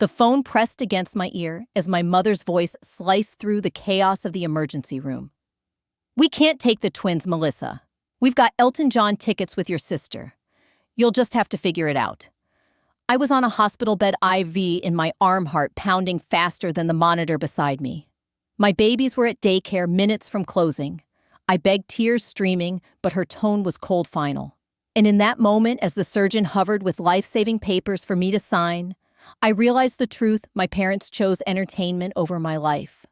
The phone pressed against my ear as my mother's voice sliced through the chaos of the emergency room. "We can't take the twins, Melissa. We've got Elton John tickets with your sister. You'll just have to figure it out." I was on a hospital bed, IV in my arm, heart pounding faster than the monitor beside me. My babies were at daycare minutes from closing. I begged, tears streaming, but her tone was cold final. And in that moment, as the surgeon hovered with life-saving papers for me to sign, I realized the truth: my parents chose entertainment over my life.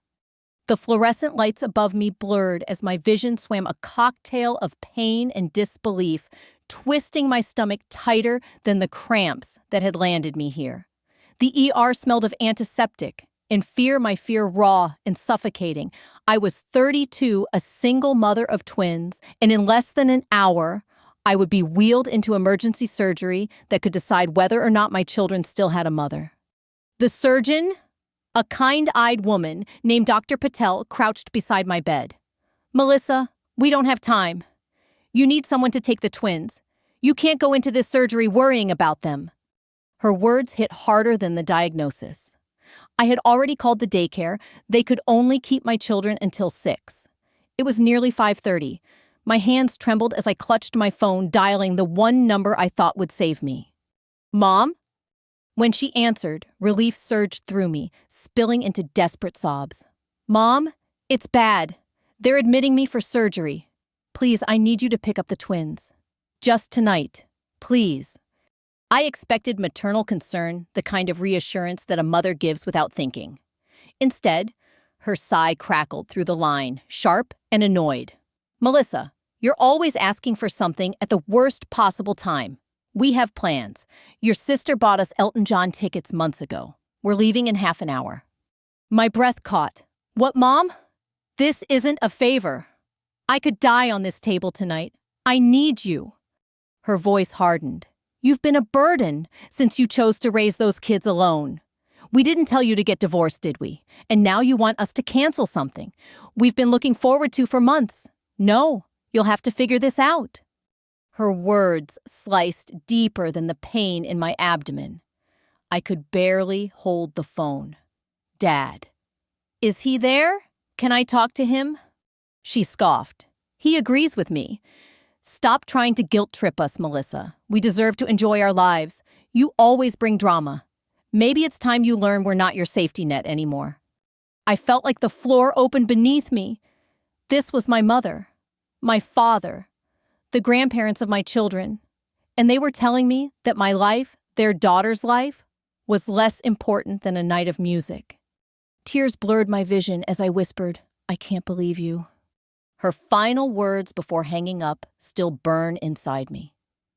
The fluorescent lights above me blurred as my vision swam a cocktail of pain and disbelief, twisting my stomach tighter than the cramps that had landed me here. The ER smelled of antiseptic, and my fear raw and suffocating. I was 32, a single mother of twins, and in less than an hour, I would be wheeled into emergency surgery that could decide whether or not my children still had a mother. The surgeon, a kind-eyed woman named Dr. Patel, crouched beside my bed. "Melissa, we don't have time. You need someone to take the twins. You can't go into this surgery worrying about them." Her words hit harder than the diagnosis. I had already called the daycare. They could only keep my children until 6. It was nearly 5:30. My hands trembled as I clutched my phone, dialing the one number I thought would save me. "Mom?" When she answered, relief surged through me, spilling into desperate sobs. "Mom, it's bad. They're admitting me for surgery. Please, I need you to pick up the twins. Just tonight. Please." I expected maternal concern, the kind of reassurance that a mother gives without thinking. Instead, her sigh crackled through the line, sharp and annoyed. "Melissa, you're always asking for something at the worst possible time. We have plans. Your sister bought us Elton John tickets months ago. We're leaving in half an hour." My breath caught. "What, Mom? This isn't a favor. I could die on this table tonight. I need you." Her voice hardened. "You've been a burden since you chose to raise those kids alone. We didn't tell you to get divorced, did we? And now you want us to cancel something we've been looking forward to for months. No, you'll have to figure this out." Her words sliced deeper than the pain in my abdomen. I could barely hold the phone. "Dad. Is he there? Can I talk to him?" She scoffed. "He agrees with me. Stop trying to guilt trip us, Melissa. We deserve to enjoy our lives. You always bring drama. Maybe it's time you learn we're not your safety net anymore." I felt like the floor opened beneath me. This was my mother, my father, the grandparents of my children, and they were telling me that my life, their daughter's life, was less important than a night of music. Tears blurred my vision as I whispered, "I can't believe you." Her final words before hanging up still burn inside me.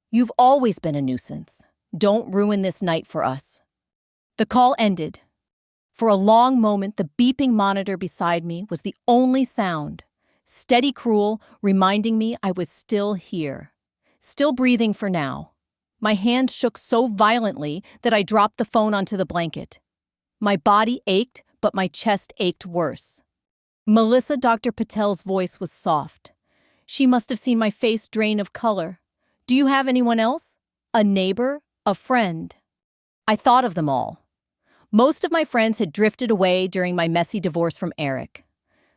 "You've always been a nuisance. Don't ruin this night for us." The call ended. For a long moment, the beeping monitor beside me was the only sound, steady, cruel, reminding me I was still here, still breathing for now. My hand shook so violently that I dropped the phone onto the blanket. My body ached, but my chest ached worse. "Melissa," Dr. Patel's voice was soft. She must have seen my face drain of color. "Do you have anyone else? A neighbor? A friend?" I thought of them all. Most of my friends had drifted away during my messy divorce from Eric.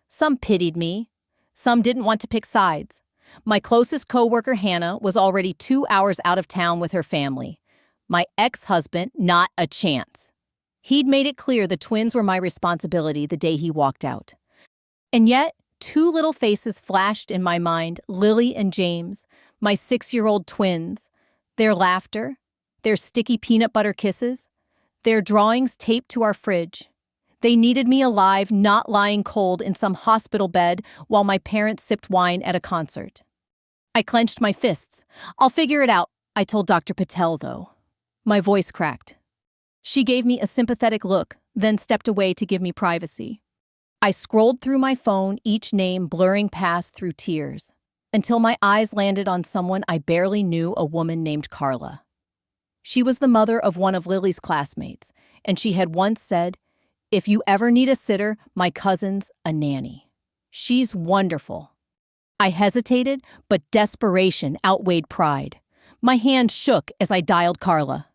Some pitied me. Some didn't want to pick sides. My closest coworker, Hannah, was already 2 hours out of town with her family. My ex-husband, not a chance. He'd made it clear the twins were my responsibility the day he walked out. And yet, 2 little faces flashed in my mind, Lily and James, my 6-year-old twins. Their laughter, their sticky peanut butter kisses, their drawings taped to our fridge. They needed me alive, not lying cold in some hospital bed while my parents sipped wine at a concert. I clenched my fists. "I'll figure it out," I told Dr. Patel, though. My voice cracked. She gave me a sympathetic look, then stepped away to give me privacy. I scrolled through my phone, each name blurring past through tears, until my eyes landed on someone I barely knew, a woman named Carla. She was the mother of one of Lily's classmates, and she had once said, "If you ever need a sitter, my cousin's a nanny. She's wonderful." I hesitated, but desperation outweighed pride. My hand shook as I dialed Carla.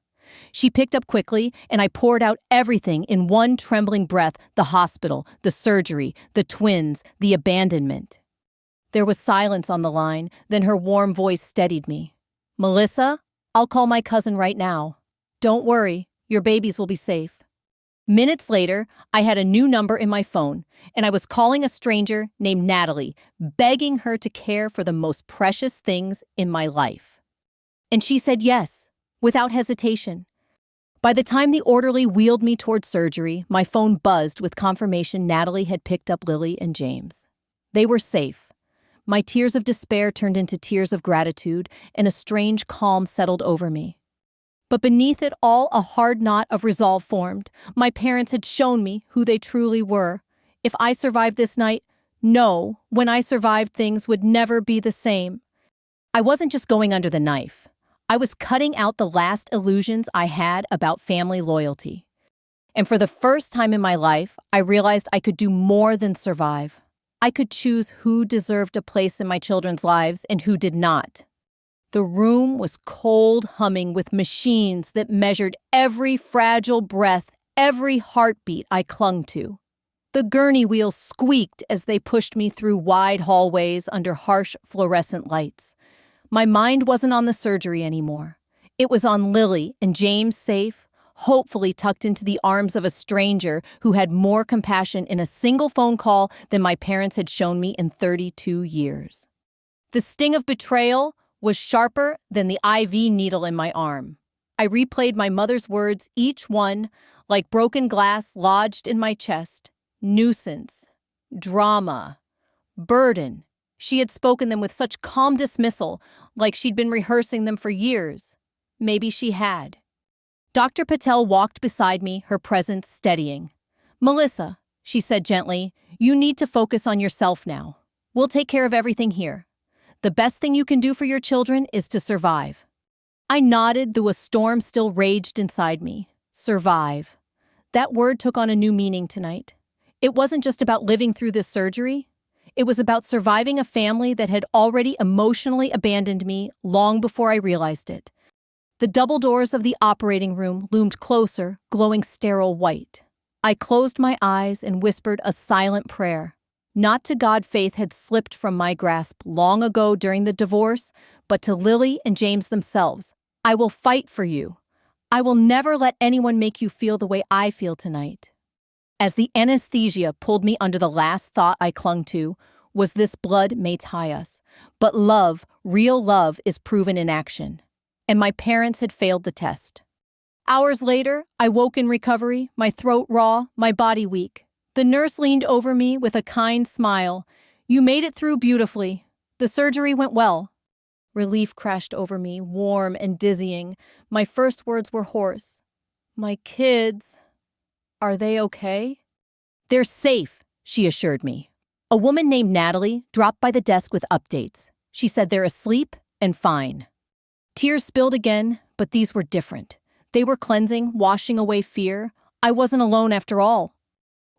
She picked up quickly, and I poured out everything in one trembling breath: the hospital, the surgery, the twins, the abandonment. There was silence on the line, then her warm voice steadied me. "Melissa, I'll call my cousin right now. Don't worry, your babies will be safe." Minutes later, I had a new number in my phone, and I was calling a stranger named Natalie, begging her to care for the most precious things in my life. And she said yes, without hesitation. By the time the orderly wheeled me toward surgery, my phone buzzed with confirmation Natalie had picked up Lily and James. They were safe. My tears of despair turned into tears of gratitude, and a strange calm settled over me. But beneath it all, a hard knot of resolve formed. My parents had shown me who they truly were. If I survived this night, no, when I survived, things would never be the same. I wasn't just going under the knife. I was cutting out the last illusions I had about family loyalty. And for the first time in my life, I realized I could do more than survive. I could choose who deserved a place in my children's lives and who did not. The room was cold, humming with machines that measured every fragile breath, every heartbeat I clung to. The gurney wheels squeaked as they pushed me through wide hallways under harsh fluorescent lights. My mind wasn't on the surgery anymore. It was on Lily and James, safe, hopefully tucked into the arms of a stranger who had more compassion in a single phone call than my parents had shown me in 32 years. The sting of betrayal was sharper than the IV needle in my arm. I replayed my mother's words, each one like broken glass lodged in my chest. Nuisance, drama, burden. She had spoken them with such calm dismissal, like she'd been rehearsing them for years. Maybe she had. Dr. Patel walked beside me, her presence steadying. "Melissa," she said gently, "you need to focus on yourself now. We'll take care of everything here. The best thing you can do for your children is to survive." I nodded, though a storm still raged inside me. Survive. That word took on a new meaning tonight. It wasn't just about living through this surgery. It was about surviving a family that had already emotionally abandoned me long before I realized it. The double doors of the operating room loomed closer, glowing sterile white. I closed my eyes and whispered a silent prayer. Not to God faith had slipped from my grasp long ago during the divorce, but to Lily and James themselves. I will fight for you. I will never let anyone make you feel the way I feel tonight. As the anesthesia pulled me under, the last thought I clung to was this: blood may tie us, but love, real love, is proven in action. And my parents had failed the test. Hours later, I woke in recovery, my throat raw, my body weak. The nurse leaned over me with a kind smile. "You made it through beautifully. The surgery went well." Relief crashed over me, warm and dizzying. My first words were hoarse. "My kids, are they okay?" "They're safe," she assured me. A woman named Natalie dropped by the desk with updates. She said they're asleep and fine. Tears spilled again, but these were different. They were cleansing, washing away fear. I wasn't alone after all.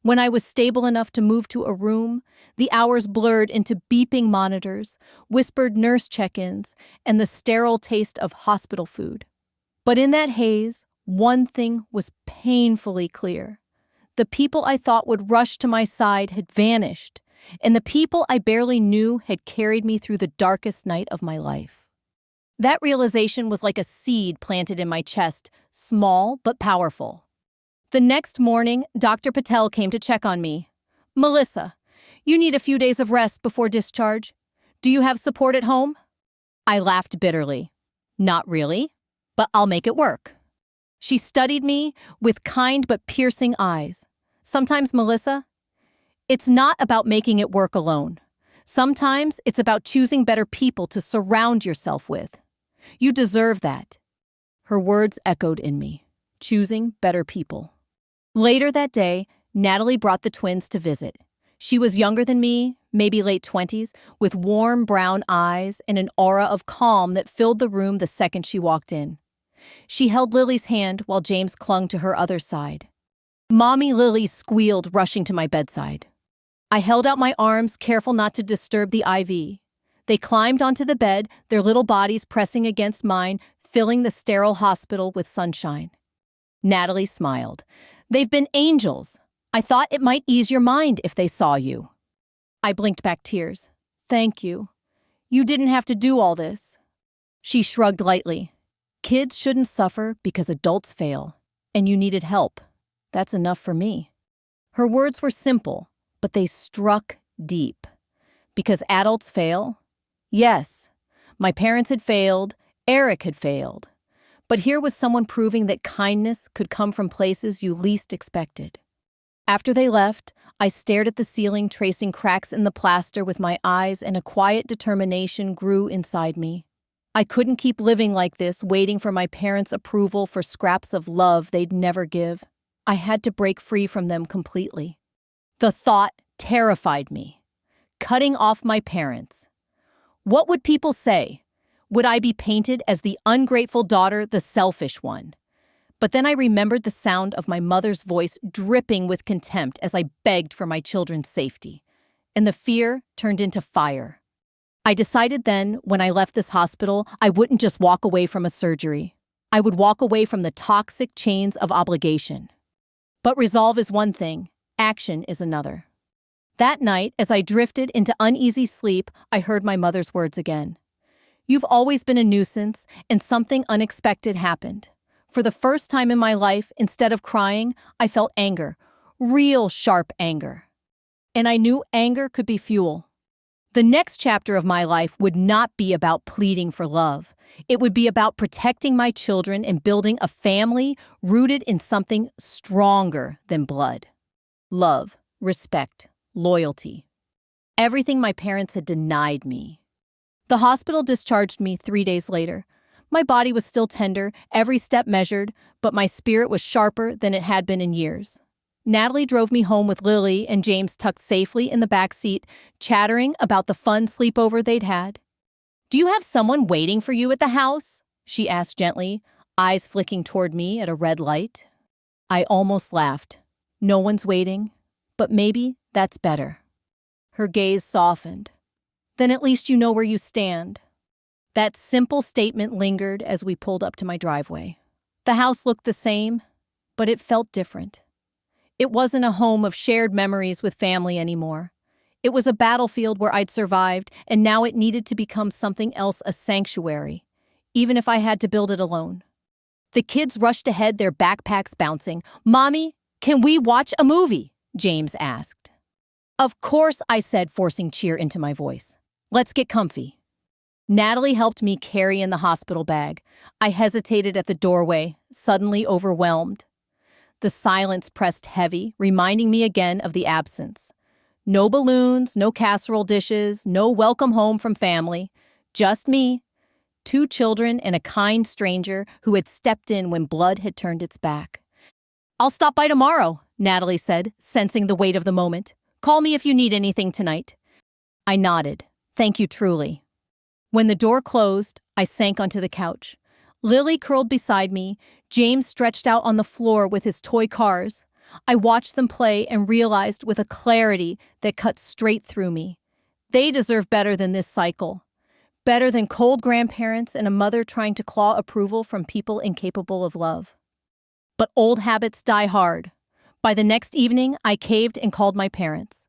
When I was stable enough to move to a room, the hours blurred into beeping monitors, whispered nurse check-ins, and the sterile taste of hospital food. But in that haze, one thing was painfully clear. The people I thought would rush to my side had vanished, and the people I barely knew had carried me through the darkest night of my life. That realization was like a seed planted in my chest, small but powerful. The next morning, Dr. Patel came to check on me. "Melissa, you need a few days of rest before discharge. Do you have support at home?" I laughed bitterly. "Not really, but I'll make it work." She studied me with kind but piercing eyes. "Sometimes, Melissa, it's not about making it work alone. Sometimes it's about choosing better people to surround yourself with. You deserve that." Her words echoed in me. Choosing better people. Later that day, Natalie brought the twins to visit. She was younger than me, maybe late 20s, with warm brown eyes and an aura of calm that filled the room the second she walked in. She held Lily's hand while James clung to her other side. Mommy Lily squealed, rushing to my bedside. I held out my arms, careful not to disturb the IV. They climbed onto the bed, their little bodies pressing against mine, filling the sterile hospital with sunshine. Natalie smiled. They've been angels. I thought it might ease your mind if they saw you. I blinked back tears. Thank you. You didn't have to do all this. She shrugged lightly. Kids shouldn't suffer because adults fail, and you needed help. That's enough for me. Her words were simple, but they struck deep. Because adults fail? Yes. My parents had failed, Eric had failed. But here was someone proving that kindness could come from places you least expected. After they left, I stared at the ceiling, tracing cracks in the plaster with my eyes, and a quiet determination grew inside me. I couldn't keep living like this, waiting for my parents' approval for scraps of love they'd never give. I had to break free from them completely. The thought terrified me. Cutting off my parents. What would people say? Would I be painted as the ungrateful daughter, the selfish one? But then I remembered the sound of my mother's voice dripping with contempt as I begged for my children's safety. And the fear turned into fire. I decided then, when I left this hospital, I wouldn't just walk away from a surgery. I would walk away from the toxic chains of obligation. But resolve is one thing, action is another. That night, as I drifted into uneasy sleep, I heard my mother's words again. You've always been a nuisance, and something unexpected happened. For the first time in my life, instead of crying, I felt anger, real sharp anger. And I knew anger could be fuel. The next chapter of my life would not be about pleading for love. It would be about protecting my children and building a family rooted in something stronger than blood. Love, respect, loyalty. Everything my parents had denied me. The hospital discharged me 3 days later. My body was still tender, every step measured, but my spirit was sharper than it had been in years. Natalie drove me home with Lily and James tucked safely in the back seat, chattering about the fun sleepover they'd had. Do you have someone waiting for you at the house? She asked gently, eyes flicking toward me at a red light. I almost laughed. No one's waiting, but maybe that's better. Her gaze softened. Then at least you know where you stand. That simple statement lingered as we pulled up to my driveway. The house looked the same, but it felt different. It wasn't a home of shared memories with family anymore. It was a battlefield where I'd survived, and now it needed to become something else, a sanctuary, even if I had to build it alone. The kids rushed ahead, their backpacks bouncing. Mommy, can we watch a movie? James asked. Of course, I said, forcing cheer into my voice. Let's get comfy. Natalie helped me carry in the hospital bag. I hesitated at the doorway, suddenly overwhelmed. The silence pressed heavy, reminding me again of the absence. No balloons, no casserole dishes, no welcome home from family. Just me, 2 children, and a kind stranger who had stepped in when blood had turned its back. I'll stop by tomorrow, Natalie said, sensing the weight of the moment. Call me if you need anything tonight. I nodded. Thank you truly. When the door closed, I sank onto the couch. Lily curled beside me, James stretched out on the floor with his toy cars. I watched them play and realized with a clarity that cut straight through me. They deserve better than this cycle. Better than cold grandparents and a mother trying to claw approval from people incapable of love. But old habits die hard. By the next evening, I caved and called my parents.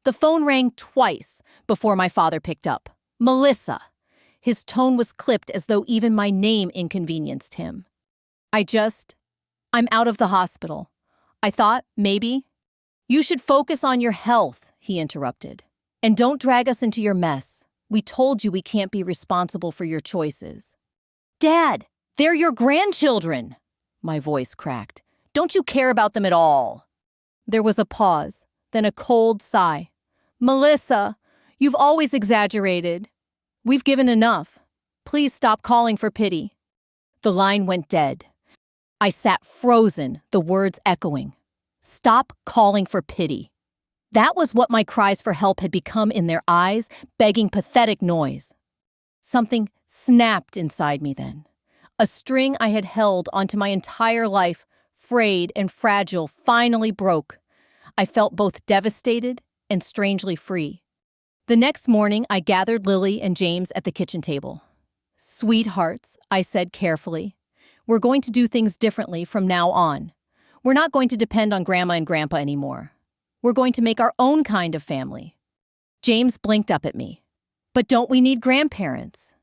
The phone rang twice before my father picked up. Melissa. His tone was clipped as though even my name inconvenienced him. I'm out of the hospital. I thought, maybe. You should focus on your health, he interrupted. And don't drag us into your mess. We told you we can't be responsible for your choices. Dad, they're your grandchildren, my voice cracked. Don't you care about them at all? There was a pause, then a cold sigh. Melissa, you've always exaggerated. We've given enough. Please stop calling for pity. The line went dead. I sat frozen, the words echoing. Stop calling for pity. That was what my cries for help had become in their eyes, begging pathetic noise. Something snapped inside me then. A string I had held onto my entire life, frayed and fragile, finally broke. I felt both devastated and strangely free. The next morning, I gathered Lily and James at the kitchen table. Sweethearts, I said carefully. We're going to do things differently from now on. We're not going to depend on Grandma and Grandpa anymore. We're going to make our own kind of family. James blinked up at me. But don't we need grandparents?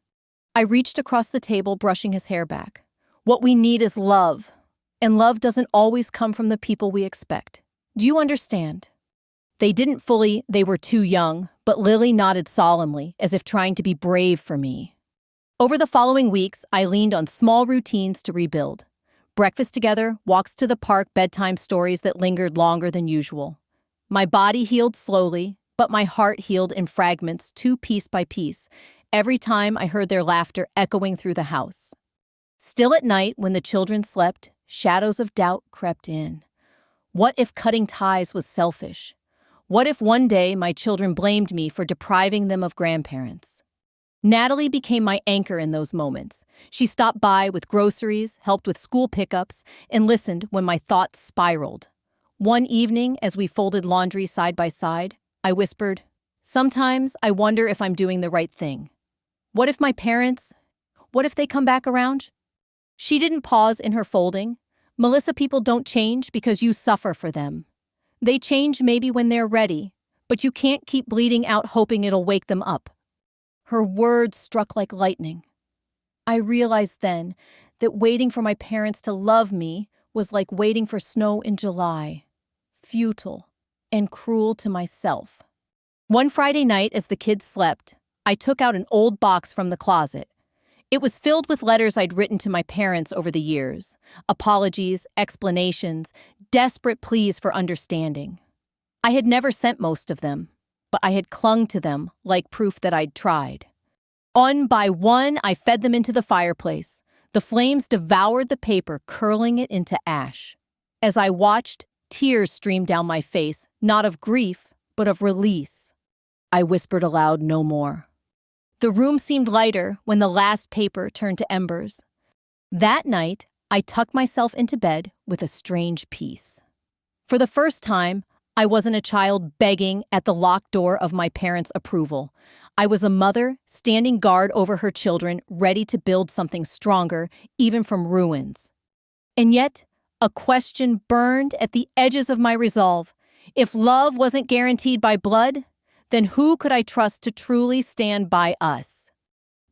I reached across the table, brushing his hair back. What we need is love. And love doesn't always come from the people we expect. Do you understand? They didn't fully, they were too young, but Lily nodded solemnly, as if trying to be brave for me. Over the following weeks, I leaned on small routines to rebuild. Breakfast together, walks to the park, bedtime stories that lingered longer than usual. My body healed slowly, but my heart healed in fragments, piece by piece, every time I heard their laughter echoing through the house. Still at night, when the children slept, shadows of doubt crept in. What if cutting ties was selfish? What if one day my children blamed me for depriving them of grandparents? Natalie became my anchor in those moments. She stopped by with groceries, helped with school pickups, and listened when my thoughts spiraled. One evening, as we folded laundry side by side, I whispered, "Sometimes I wonder if I'm doing the right thing. What if they come back around?" She didn't pause in her folding. "Melissa, people don't change because you suffer for them. They change maybe when they're ready, but you can't keep bleeding out hoping it'll wake them up." Her words struck like lightning. I realized then that waiting for my parents to love me was like waiting for snow in July. Futile and cruel to myself. One Friday night, as the kids slept, I took out an old box from the closet. It was filled with letters I'd written to my parents over the years. Apologies, explanations, desperate pleas for understanding. I had never sent most of them, but I had clung to them like proof that I'd tried. One by one, I fed them into the fireplace. The flames devoured the paper, curling it into ash. As I watched, tears streamed down my face, not of grief, but of release. I whispered aloud no more. The room seemed lighter when the last paper turned to embers. That night, I tucked myself into bed with a strange peace. For the first time, I wasn't a child begging at the locked door of my parents' approval. I was a mother standing guard over her children, ready to build something stronger, even from ruins. And yet, a question burned at the edges of my resolve. If love wasn't guaranteed by blood, then who could I trust to truly stand by us?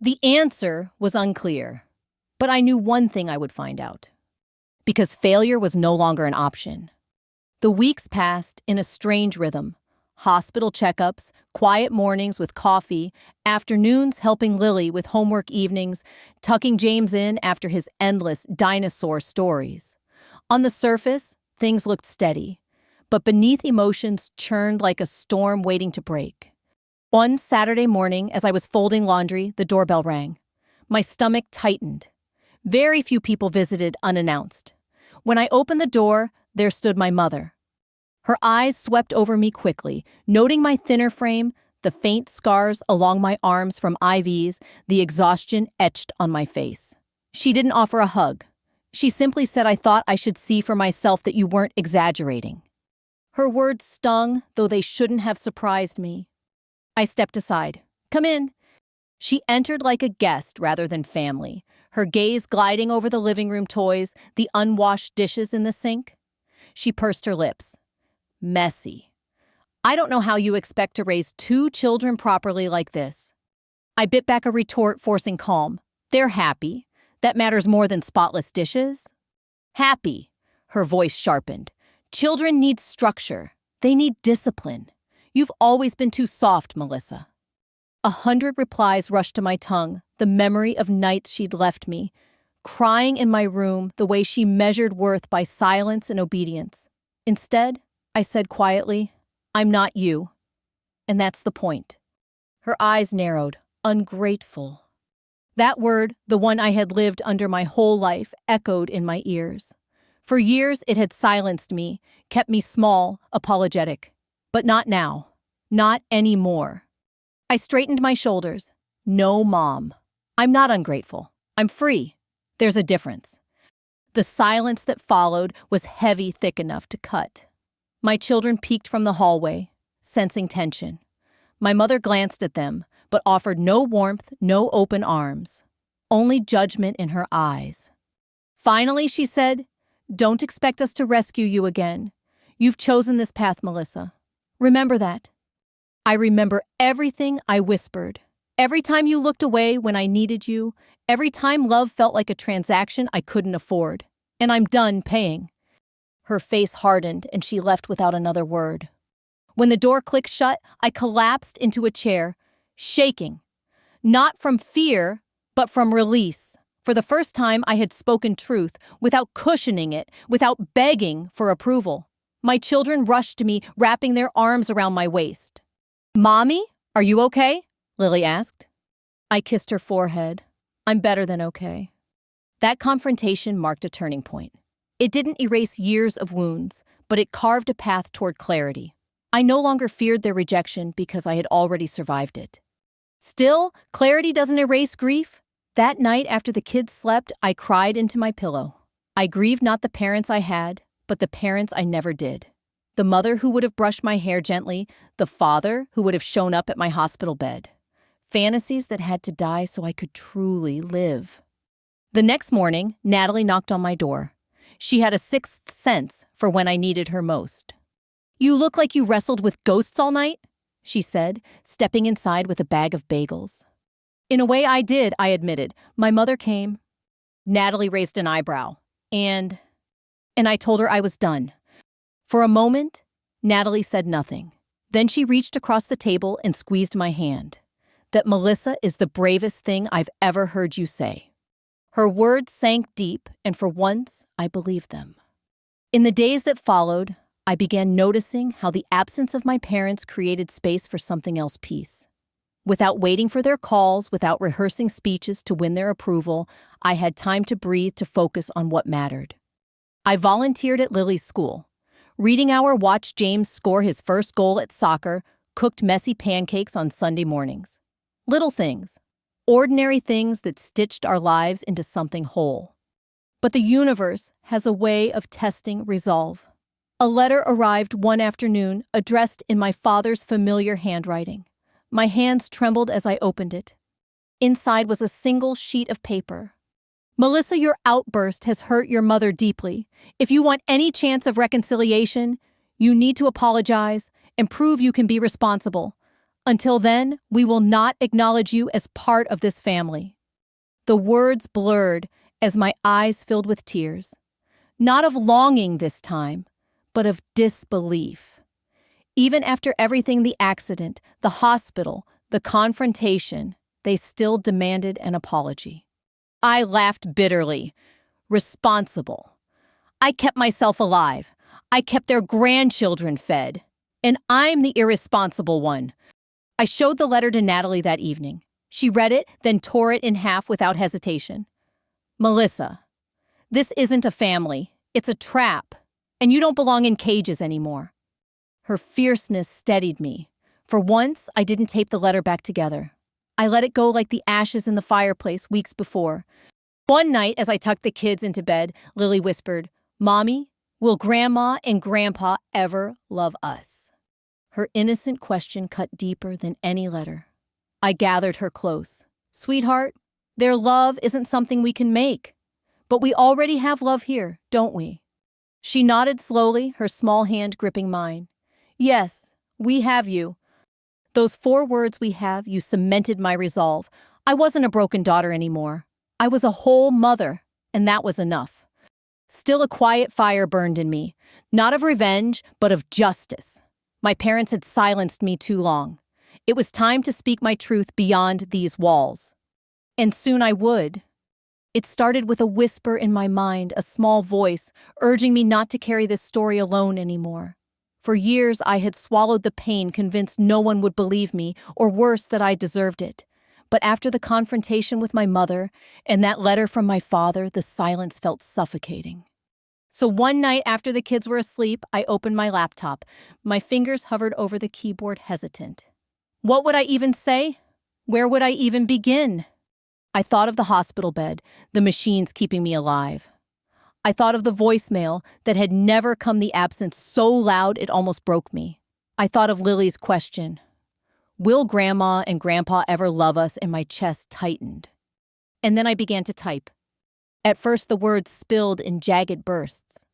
The answer was unclear, but I knew one thing I would find out. Because failure was no longer an option. The weeks passed in a strange rhythm. Hospital checkups, quiet mornings with coffee, afternoons helping Lily with homework evenings, tucking James in after his endless dinosaur stories. On the surface, things looked steady, but beneath emotions churned like a storm waiting to break. One Saturday morning, as I was folding laundry, the doorbell rang. My stomach tightened. Very few people visited unannounced. When I opened the door, there stood my mother. Her eyes swept over me quickly, noting my thinner frame, the faint scars along my arms from IVs, the exhaustion etched on my face. She didn't offer a hug. She simply said, "I thought I should see for myself that you weren't exaggerating." Her words stung, though they shouldn't have surprised me. I stepped aside. "Come in." She entered like a guest rather than family, her gaze gliding over the living room toys, the unwashed dishes in the sink. She pursed her lips. "Messy. I don't know how you expect to raise 2 children properly like this." I bit back a retort, forcing calm. "They're happy. That matters more than spotless dishes." "Happy," her voice sharpened. "Children need structure. They need discipline. You've always been too soft, Melissa." 100 replies rushed to my tongue, the memory of nights she'd left me, crying in my room the way she measured worth by silence and obedience. Instead, I said quietly, "I'm not you." And that's the point. Her eyes narrowed. Ungrateful. That word, the one I had lived under my whole life, echoed in my ears. For years it had silenced me, kept me small, apologetic. But not now. Not anymore. I straightened my shoulders. "No, Mom. I'm not ungrateful. I'm free. There's a difference." The silence that followed was heavy, thick enough to cut. My children peeked from the hallway, sensing tension. My mother glanced at them, but offered no warmth, no open arms. only judgment in her eyes. Finally, she said, "Don't expect us to rescue you again. You've chosen this path, Melissa. Remember that." I remember everything I whispered. Every time you looked away when I needed you, every time love felt like a transaction I couldn't afford. And I'm done paying. Her face hardened and she left without another word. When the door clicked shut, I collapsed into a chair, shaking. Not from fear, but from release. For the first time, I had spoken truth, without cushioning it, without begging for approval. My children rushed to me, wrapping their arms around my waist. "Mommy, are you okay?" Lily asked. I kissed her forehead. "I'm better than okay." That confrontation marked a turning point. It didn't erase years of wounds, but it carved a path toward clarity. I no longer feared their rejection because I had already survived it. Still, clarity doesn't erase grief. That night after the kids slept, I cried into my pillow. I grieved not the parents I had, but the parents I never did. The mother who would have brushed my hair gently, the father who would have shown up at my hospital bed. Fantasies that had to die so I could truly live. The next morning, Natalie knocked on my door. She had a sixth sense for when I needed her most. "You look like you wrestled with ghosts all night," she said, stepping inside with a bag of bagels. "In a way I did," I admitted. "My mother came." Natalie raised an eyebrow. And I told her I was done. For a moment, Natalie said nothing. Then she reached across the table and squeezed my hand. "That Melissa is the bravest thing I've ever heard you say." Her words sank deep, and for once, I believed them. In the days that followed, I began noticing how the absence of my parents created space for something else: peace. Without waiting for their calls, without rehearsing speeches to win their approval, I had time to breathe, to focus on what mattered. I volunteered at Lily's school. Reading hour watched James score his first goal at soccer, cooked messy pancakes on Sunday mornings. Little things, ordinary things that stitched our lives into something whole. But the universe has a way of testing resolve. A letter arrived one afternoon, addressed in my father's familiar handwriting. My hands trembled as I opened it. Inside was a single sheet of paper. "Melissa, your outburst has hurt your mother deeply. If you want any chance of reconciliation, you need to apologize and prove you can be responsible. Until then, we will not acknowledge you as part of this family." The words blurred as my eyes filled with tears. Not of longing this time, but of disbelief. Even after everything, the accident, the hospital, the confrontation, they still demanded an apology. I laughed bitterly. Responsible. I kept myself alive. I kept their grandchildren fed. And I'm the irresponsible one. I showed the letter to Natalie that evening. She read it, then tore it in half without hesitation. "Melissa, this isn't a family. It's a trap. And you don't belong in cages anymore." Her fierceness steadied me. For once, I didn't tape the letter back together. I let it go like the ashes in the fireplace weeks before. One night, as I tucked the kids into bed, Lily whispered, "Mommy, will Grandma and Grandpa ever love us?" Her innocent question cut deeper than any letter. I gathered her close. "Sweetheart, their love isn't something we can make. But we already have love here, don't we?" She nodded slowly, her small hand gripping mine. "Yes, we have you." Those 4 words, "we have you," cemented my resolve. I wasn't a broken daughter anymore. I was a whole mother, and that was enough. Still, a quiet fire burned in me, not of revenge, but of justice. My parents had silenced me too long. It was time to speak my truth beyond these walls. And soon I would. It started with a whisper in my mind, a small voice, urging me not to carry this story alone anymore. For years, I had swallowed the pain, convinced no one would believe me, or worse, that I deserved it. But after the confrontation with my mother and that letter from my father, the silence felt suffocating. So one night after the kids were asleep, I opened my laptop. My fingers hovered over the keyboard, hesitant. What would I even say? Where would I even begin? I thought of the hospital bed, the machines keeping me alive. I thought of the voicemail that had never come, the absence so loud it almost broke me. I thought of Lily's question. Will Grandma and Grandpa ever love us? And my chest tightened. And then I began to type. At first, the words spilled in jagged bursts.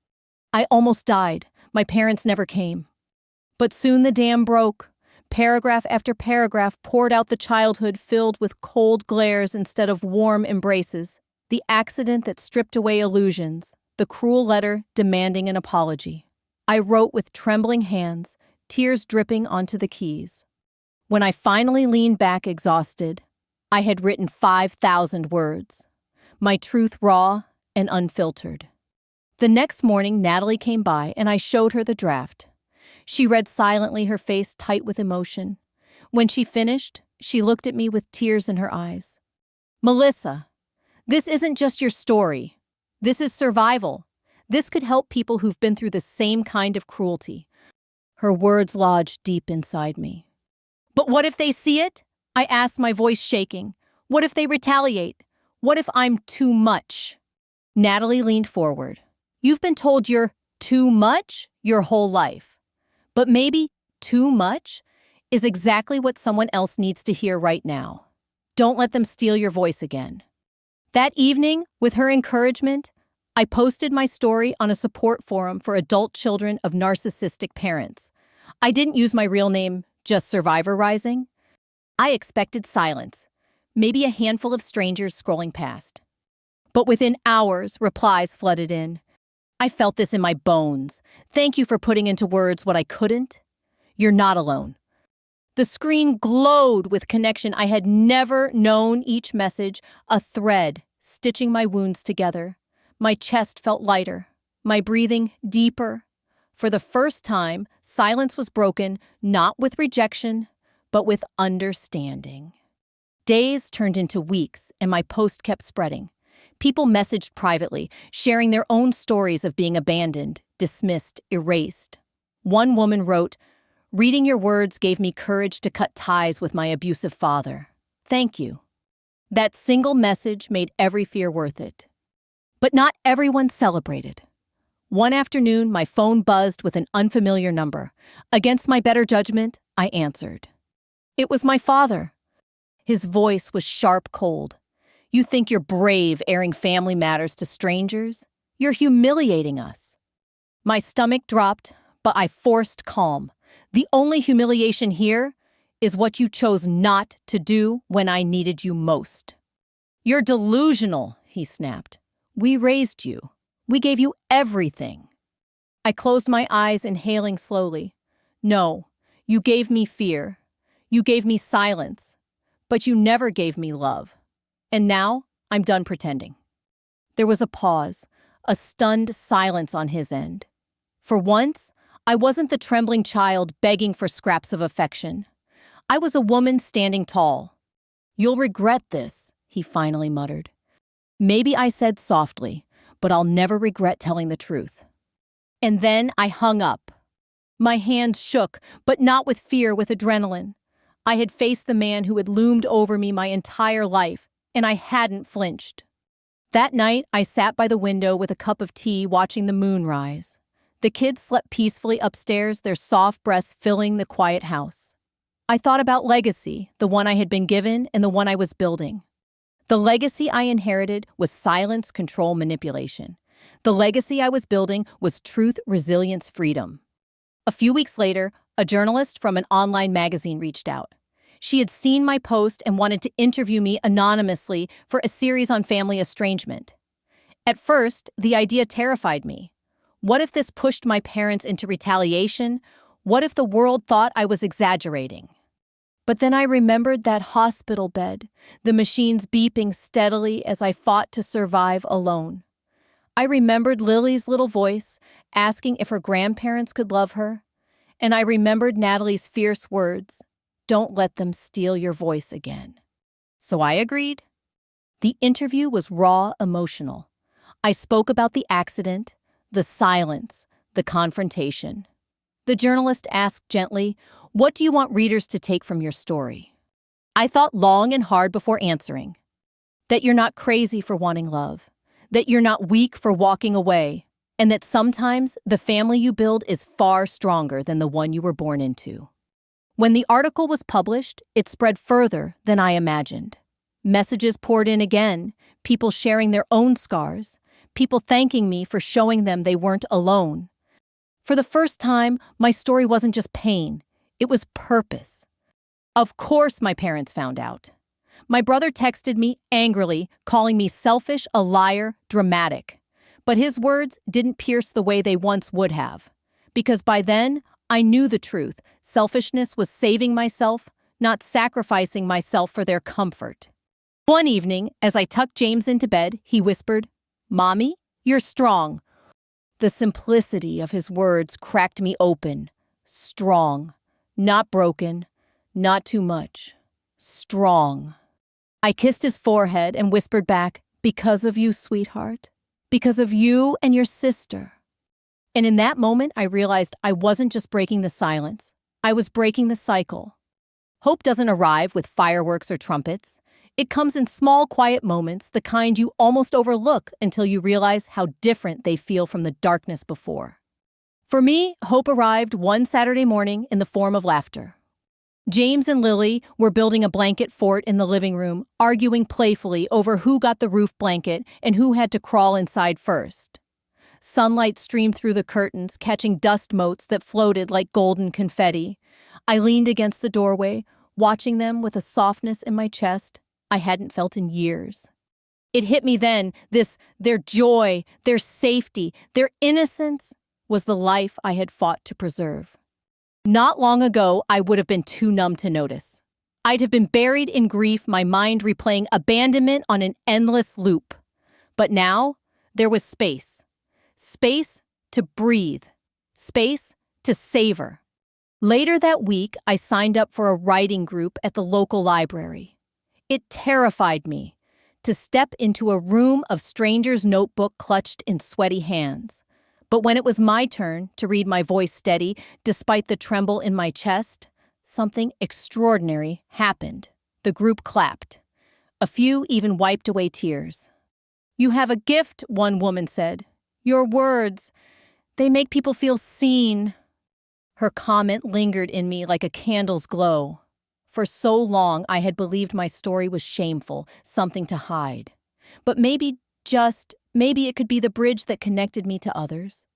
I almost died. My parents never came. But soon the dam broke. Paragraph after paragraph poured out the childhood filled with cold glares instead of warm embraces, the accident that stripped away illusions, the cruel letter demanding an apology. I wrote with trembling hands, tears dripping onto the keys. When I finally leaned back exhausted, I had written 5,000 words, my truth raw and unfiltered. The next morning, Natalie came by and I showed her the draft. She read silently, her face tight with emotion. When she finished, she looked at me with tears in her eyes. Melissa, this isn't just your story. This is survival. This could help people who've been through the same kind of cruelty. Her words lodged deep inside me. But what if they see it? I asked, my voice shaking. What if they retaliate? What if I'm too much? Natalie leaned forward. You've been told you're too much your whole life. But maybe too much is exactly what someone else needs to hear right now. Don't let them steal your voice again. That evening, with her encouragement, I posted my story on a support forum for adult children of narcissistic parents. I didn't use my real name, just Survivor Rising. I expected silence, maybe a handful of strangers scrolling past. But within hours, replies flooded in. I felt this in my bones. Thank you for putting into words what I couldn't. You're not alone. The screen glowed with connection I had never known, each message a thread stitching my wounds together. My chest felt lighter, my breathing deeper. For the first time, silence was broken, not with rejection, but with understanding. Days turned into weeks, and my post kept spreading. People messaged privately, sharing their own stories of being abandoned, dismissed, erased. One woman wrote, "Reading your words gave me courage to cut ties with my abusive father. Thank you." That single message made every fear worth it. But not everyone celebrated. One afternoon, my phone buzzed with an unfamiliar number. Against my better judgment, I answered. It was my father. His voice was sharp, cold. You think you're brave airing family matters to strangers? You're humiliating us. My stomach dropped, but I forced calm. The only humiliation here is what you chose not to do when I needed you most. You're delusional, he snapped. We raised you. We gave you everything. I closed my eyes, inhaling slowly. No, you gave me fear. You gave me silence. But you never gave me love. And now, I'm done pretending. There was a pause, a stunned silence on his end. For once, I wasn't the trembling child begging for scraps of affection. I was a woman standing tall. You'll regret this, he finally muttered. Maybe I said softly, but I'll never regret telling the truth. And then I hung up. My hands shook, but not with fear, with adrenaline. I had faced the man who had loomed over me my entire life, and I hadn't flinched. That night, I sat by the window with a cup of tea watching the moon rise. The kids slept peacefully upstairs, their soft breaths filling the quiet house. I thought about legacy, the one I had been given and the one I was building. The legacy I inherited was silence, control, manipulation. The legacy I was building was truth, resilience, freedom. A few weeks later, a journalist from an online magazine reached out. She had seen my post and wanted to interview me anonymously for a series on family estrangement. At first, the idea terrified me. What if this pushed my parents into retaliation? What if the world thought I was exaggerating? But then I remembered that hospital bed, the machines beeping steadily as I fought to survive alone. I remembered Lily's little voice asking if her grandparents could love her. And I remembered Natalie's fierce words, "Don't let them steal your voice again." So I agreed. The interview was raw, emotional. I spoke about the accident, the silence, the confrontation. The journalist asked gently, "What do you want readers to take from your story?" I thought long and hard before answering. That you're not crazy for wanting love, that you're not weak for walking away, and that sometimes the family you build is far stronger than the one you were born into. When the article was published, it spread further than I imagined. Messages poured in again, people sharing their own scars, people thanking me for showing them they weren't alone. For the first time, my story wasn't just pain, it was purpose. Of course my parents found out. My brother texted me angrily, calling me selfish, a liar, dramatic. But his words didn't pierce the way they once would have. Because by then, I knew the truth. Selfishness was saving myself, not sacrificing myself for their comfort. One evening, as I tucked James into bed, he whispered, "Mommy, you're strong." The simplicity of his words cracked me open. Strong. Not broken. Not too much. Strong. I kissed his forehead and whispered back, "Because of you, sweetheart. Because of you and your sister." And in that moment, I realized I wasn't just breaking the silence. I was breaking the cycle. Hope doesn't arrive with fireworks or trumpets. It comes in small, quiet moments, the kind you almost overlook until you realize how different they feel from the darkness before. For me, hope arrived one Saturday morning in the form of laughter. James and Lily were building a blanket fort in the living room, arguing playfully over who got the roof blanket and who had to crawl inside first. Sunlight streamed through the curtains, catching dust motes that floated like golden confetti. I leaned against the doorway, watching them with a softness in my chest I hadn't felt in years. It hit me then, their joy, their safety, their innocence was the life I had fought to preserve. Not long ago, I would have been too numb to notice. I'd have been buried in grief, my mind replaying abandonment on an endless loop. But now, there was space. Space to breathe. Space to savor. Later that week, I signed up for a writing group at the local library. It terrified me to step into a room of strangers' notebook clutched in sweaty hands. But when it was my turn to read my voice steady, despite the tremble in my chest, something extraordinary happened. The group clapped. A few even wiped away tears. "You have a gift," one woman said. "Your words, they make people feel seen." Her comment lingered in me like a candle's glow. For so long, I had believed my story was shameful, something to hide. But maybe it could be the bridge that connected me to others.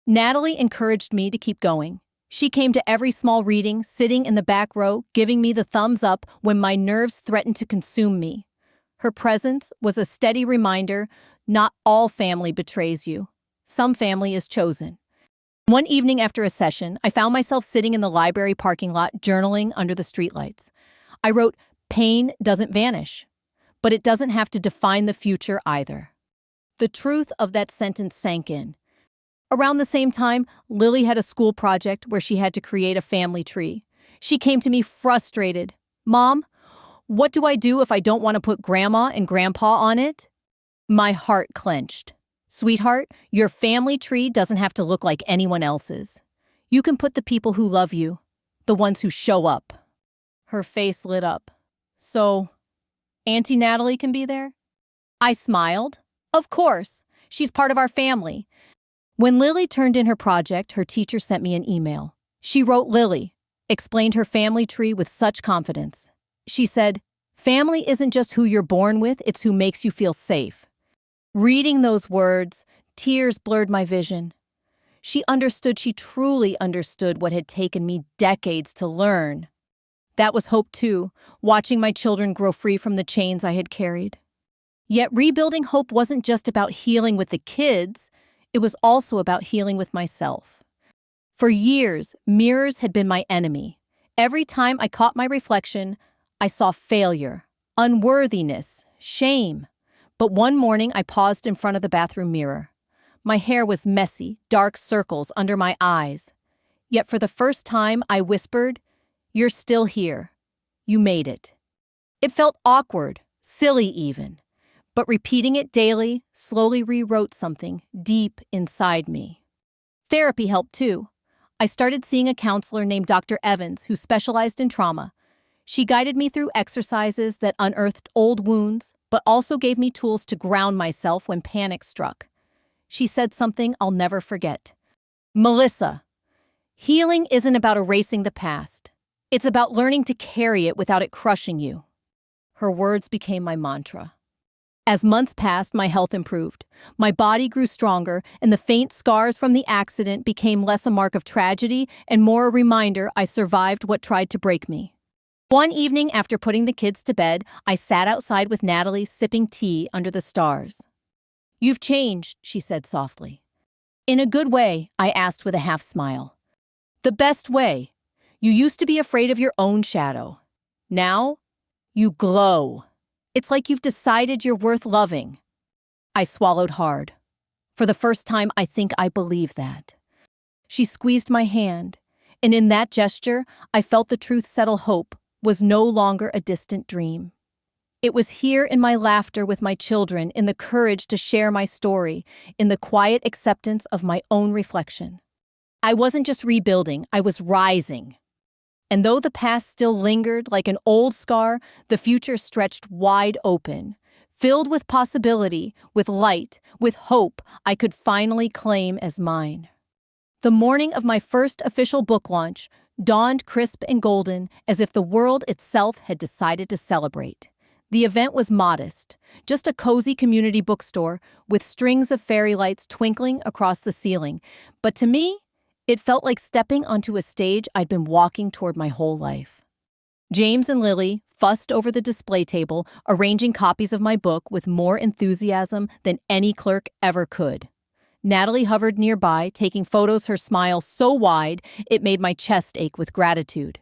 Natalie encouraged me to keep going. She came to every small reading, sitting in the back row, giving me the thumbs up when my nerves threatened to consume me. Her presence was a steady reminder, not all family betrays you. Some family is chosen. One evening after a session, I found myself sitting in the library parking lot, journaling under the streetlights. I wrote, "Pain doesn't vanish, but it doesn't have to define the future either." The truth of that sentence sank in. Around the same time, Lily had a school project where she had to create a family tree. She came to me frustrated. "Mom, what do I do if I don't want to put Grandma and Grandpa on it?" My heart clenched. "Sweetheart, your family tree doesn't have to look like anyone else's. You can put the people who love you, the ones who show up." Her face lit up. "So, Auntie Natalie can be there?" I smiled. "Of course. She's part of our family." When Lily turned in her project, her teacher sent me an email. She wrote Lily, explained her family tree with such confidence. She said, "Family isn't just who you're born with, it's who makes you feel safe." Reading those words, tears blurred my vision. She truly understood what had taken me decades to learn. That was hope too, watching my children grow free from the chains I had carried. Yet rebuilding hope wasn't just about healing with the kids, it was also about healing with myself. For years, mirrors had been my enemy. Every time I caught my reflection, I saw failure, unworthiness, shame. But one morning, I paused in front of the bathroom mirror. My hair was messy, dark circles under my eyes. Yet for the first time, I whispered, "You're still here. You made it." It felt awkward, silly even. But repeating it daily slowly rewrote something deep inside me. Therapy helped too. I started seeing a counselor named Dr. Evans who specialized in trauma. She guided me through exercises that unearthed old wounds, but also gave me tools to ground myself when panic struck. She said something I'll never forget. "Melissa, healing isn't about erasing the past. It's about learning to carry it without it crushing you." Her words became my mantra. As months passed, my health improved. My body grew stronger, and the faint scars from the accident became less a mark of tragedy and more a reminder I survived what tried to break me. One evening after putting the kids to bed, I sat outside with Natalie sipping tea under the stars. "You've changed," she said softly. "In a good way?" I asked with a half smile. "The best way. You used to be afraid of your own shadow. Now, you glow. It's like you've decided you're worth loving." I swallowed hard. For the first time, I think I believe that. She squeezed my hand, and in that gesture, I felt the truth settle. Hope was no longer a distant dream. It was here in my laughter with my children, in the courage to share my story, in the quiet acceptance of my own reflection. I wasn't just rebuilding, I was rising. And though the past still lingered like an old scar, the future stretched wide open, filled with possibility, with light, with hope I could finally claim as mine. The morning of my first official book launch dawned crisp and golden, as if the world itself had decided to celebrate. The event was modest, just a cozy community bookstore with strings of fairy lights twinkling across the ceiling, but to me, it felt like stepping onto a stage I'd been walking toward my whole life. James and Lily fussed over the display table, arranging copies of my book with more enthusiasm than any clerk ever could. Natalie hovered nearby, taking photos, her smile so wide it made my chest ache with gratitude.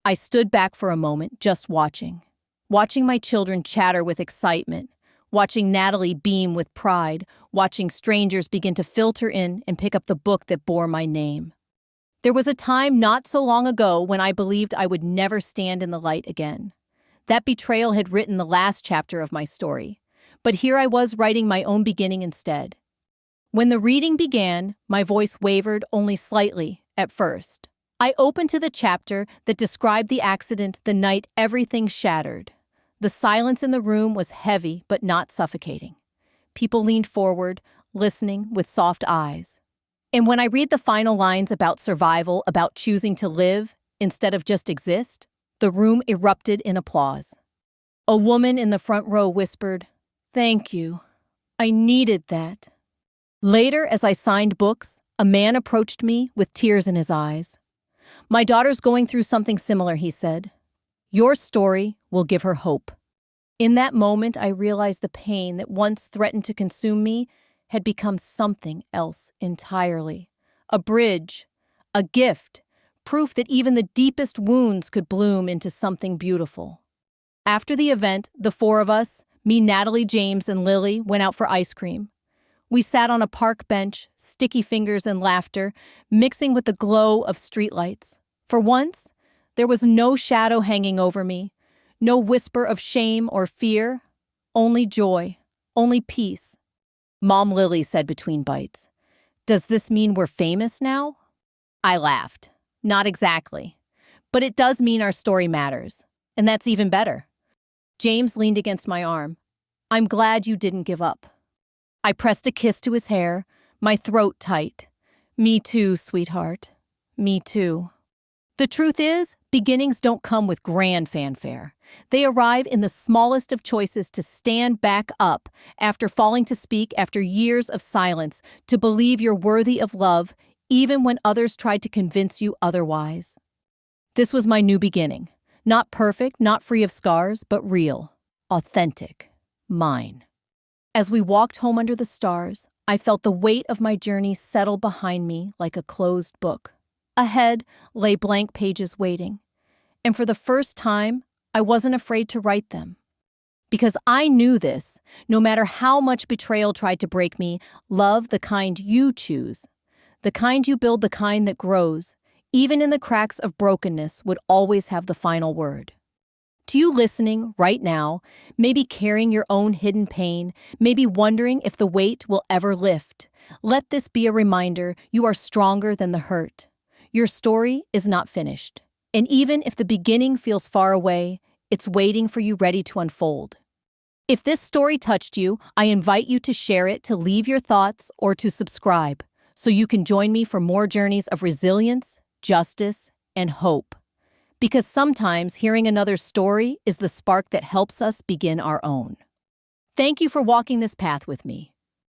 I stood back for a moment, just watching my children chatter with excitement, watching Natalie beam with pride, watching strangers begin to filter in and pick up the book that bore my name. There was a time not so long ago when I believed I would never stand in the light again. That betrayal had written the last chapter of my story, but here I was writing my own beginning instead. When the reading began, my voice wavered only slightly at first. I opened to the chapter that described the accident the night everything shattered. The silence in the room was heavy but not suffocating. People leaned forward, listening with soft eyes. And when I read the final lines about survival, about choosing to live instead of just exist, the room erupted in applause. A woman in the front row whispered, "Thank you. I needed that." Later, as I signed books, a man approached me with tears in his eyes. "My daughter's going through something similar," he said. "Your story will give her hope." In that moment, I realized the pain that once threatened to consume me had become something else entirely. A bridge, a gift, proof that even the deepest wounds could bloom into something beautiful. After the event, the four of us, me, Natalie, James, and Lily, went out for ice cream. We sat on a park bench, sticky fingers and laughter, mixing with the glow of streetlights. For once, there was no shadow hanging over me, no whisper of shame or fear, only joy, only peace. Mom Lily said between bites, "Does this mean we're famous now?" I laughed. Not exactly. But it does mean our story matters, and that's even better. James leaned against my arm. "I'm glad you didn't give up." I pressed a kiss to his hair, my throat tight. "Me too, sweetheart. Me too." The truth is, beginnings don't come with grand fanfare. They arrive in the smallest of choices to stand back up after falling, to speak after years of silence, to believe you're worthy of love, even when others tried to convince you otherwise. This was my new beginning. Not perfect, not free of scars, but real, authentic, mine. As we walked home under the stars, I felt the weight of my journey settle behind me like a closed book. Ahead lay blank pages waiting, and for the first time, I wasn't afraid to write them. Because I knew this, no matter how much betrayal tried to break me, love, the kind you choose, the kind you build, the kind that grows, even in the cracks of brokenness, would always have the final word. To you listening right now, maybe carrying your own hidden pain, maybe wondering if the weight will ever lift, let this be a reminder you are stronger than the hurt. Your story is not finished. And even if the beginning feels far away, it's waiting for you, ready to unfold. If this story touched you, I invite you to share it, to leave your thoughts, or to subscribe, so you can join me for more journeys of resilience, justice, and hope. Because sometimes hearing another's story is the spark that helps us begin our own. Thank you for walking this path with me.